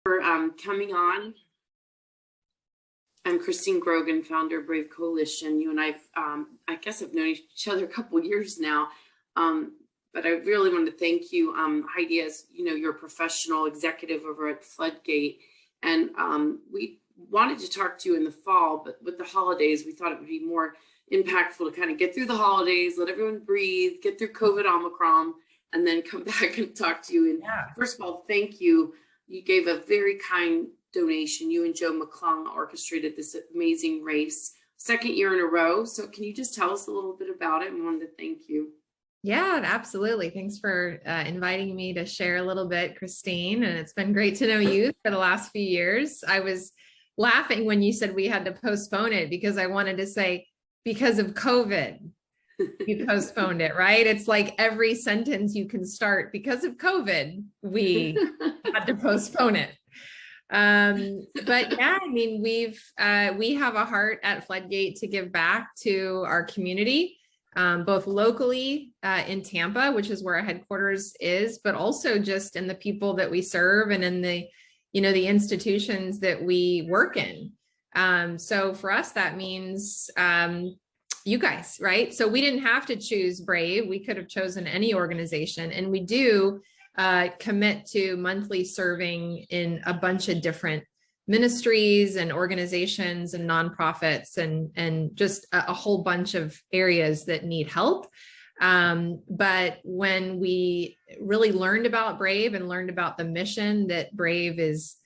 for coming on. I'm Christine Grogan, founder of Brave Coalition. You and I guess I've known each other a couple years now, but I really want to thank you, Heidi, as you know, you're a professional executive over at Floodgate, and we wanted to talk to you in the fall, but with the holidays, we thought it would be more impactful to kind of get through the holidays, let everyone breathe, get through COVID Omicron, and then come back and talk to you. And first of all, thank you. You gave a very kind donation. You and Joe McClung orchestrated this amazing race, second year in a row. So can you just tell us a little bit about it? And wanted to thank you. Yeah, absolutely. Thanks for inviting me to share a little bit, Christine. And it's been great to know you for the last few years. I was laughing when you said we had to postpone it because I wanted to say, because of COVID, you postponed it, right? It's like every sentence you can start, because of COVID, we had to postpone it. But yeah, I mean, we have a heart at Floodgate to give back to our community, both locally in Tampa, which is where our headquarters is, but also just in the people that we serve and in the, you know, the institutions that we work in. So for us, that means you guys, right? So we didn't have to choose Brave. We could have chosen any organization, and we do commit to monthly serving in a bunch of different ministries and organizations and nonprofits and just a whole bunch of areas that need help. But when we really learned about Brave and learned about the mission that Brave is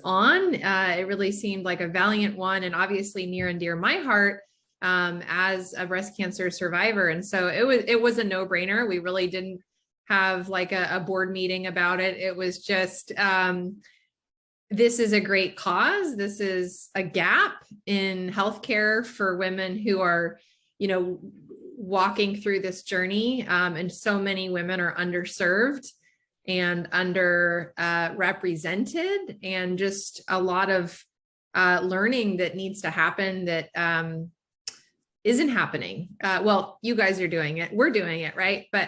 on, it really seemed like a valiant one, and obviously near and dear my heart as a breast cancer survivor. And so it was a no-brainer. We really didn't have like a board meeting about it. It was just, this is a great cause. This is a gap in healthcare for women who are, you know, walking through this journey. And so many women are underserved and underrepresented, and just a lot of learning that needs to happen that isn't happening. Well, you guys are doing it. We're doing it, right? But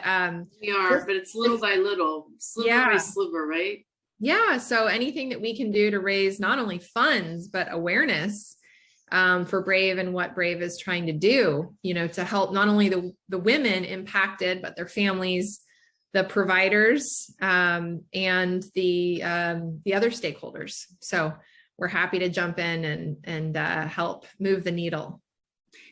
we are, but it's little by little, sliver by sliver, right? Yeah. So anything that we can do to raise not only funds, but awareness for Brave and what Brave is trying to do, you know, to help not only the women impacted, but their families, the providers, and the other stakeholders. So we're happy to jump in and help move the needle.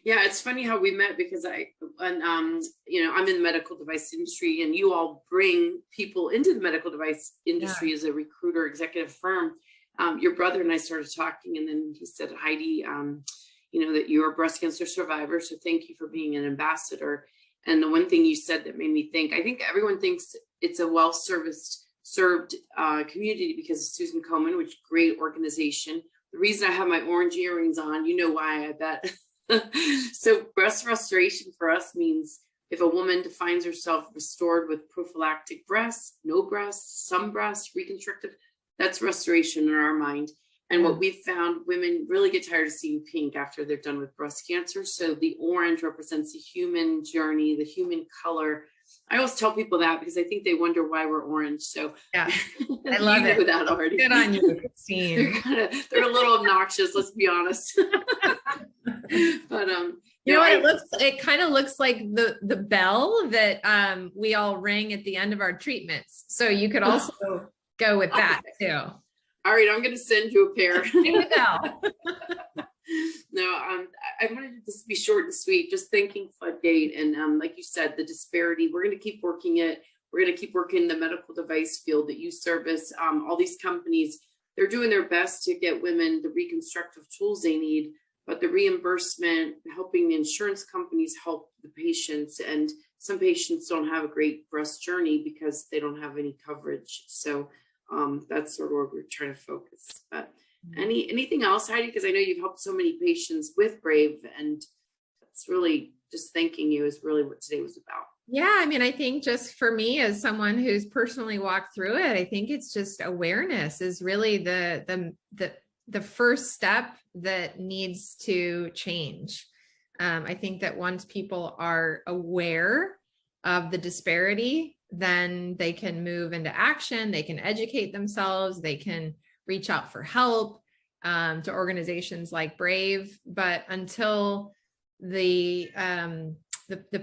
Yeah, it's funny how we met, because you know, I'm in the medical device industry, and you all bring people into the medical device industry as a recruiter executive firm. Your brother and I started talking, and then he said, Heidi, you know, that you're a breast cancer survivor, so thank you for being an ambassador. And the one thing you said that made me think, I think everyone thinks it's a served community because of Susan Komen, which great organization. The reason I have my orange earrings on, you know why, I bet. So breast restoration for us means if a woman defines herself restored with prophylactic breasts, no breasts, some breasts, reconstructive, that's restoration in our mind. And what we've found, women really get tired of seeing pink after they're done with breast cancer. So the orange represents the human journey, the human color. I always tell people that because I think they wonder why we're orange. So yeah, I love it. That already. Good on you, Christine. They're a little obnoxious, let's be honest. But you know what, it kind of looks like the bell that we all ring at the end of our treatments. So you could also go with that too. All right, I'm going to send you a pair. No, I wanted to just be short and sweet, just thanking Floodgate. And like you said, the disparity, we're going to keep working it. We're going to keep working the medical device field that you service. All these companies, they're doing their best to get women the reconstructive tools they need, but the reimbursement, helping the insurance companies help the patients. And some patients don't have a great breast journey because they don't have any coverage. So that's sort of where we're trying to focus. But anything else, Heidi? Because I know you've helped so many patients with Brave, and it's really just thanking you is really what today was about. Yeah, I mean, I think just for me as someone who's personally walked through it, I think it's just awareness is really the first step that needs to change. I think that once people are aware of the disparity, then they can move into action, they can educate themselves, they can reach out for help to organizations like Brave. But until the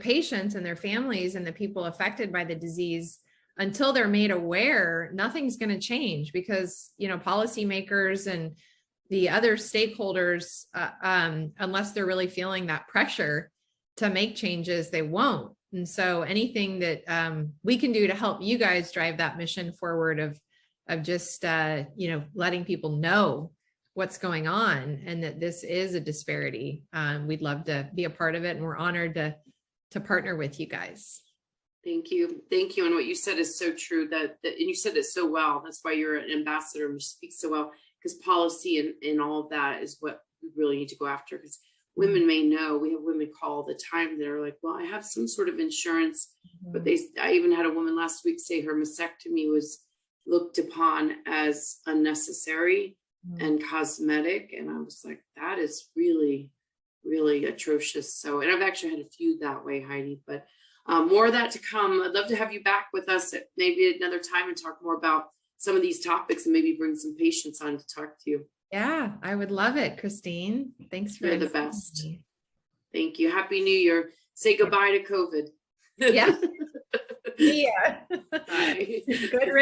patients and their families and the people affected by the disease, until they're made aware, nothing's going to change, because, policymakers and the other stakeholders, unless they're really feeling that pressure to make changes, they won't. And so anything that we can do to help you guys drive that mission forward of just, letting people know what's going on and that this is a disparity, we'd love to be a part of it. And we're honored to partner with you guys. Thank you. Thank you. And what you said is so true, and you said it so well. That's why you're an ambassador and you speak so well, because policy and all of that is what we really need to go after. Because women may know, we have women call all the time that are like, well, I have some sort of insurance, but I even had a woman last week say her mastectomy was looked upon as unnecessary and cosmetic. And I was like, that is really, really atrocious. So, and I've actually had a few that way, Heidi, but more of that to come. I'd love to have you back with us at maybe another time and talk more about some of these topics and maybe bring some patients on to talk to you. Yeah, I would love it, Christine. Thanks for You're the best. Thank you. Happy New Year. Say goodbye to COVID. Yeah. Yeah. Bye. Good riddance.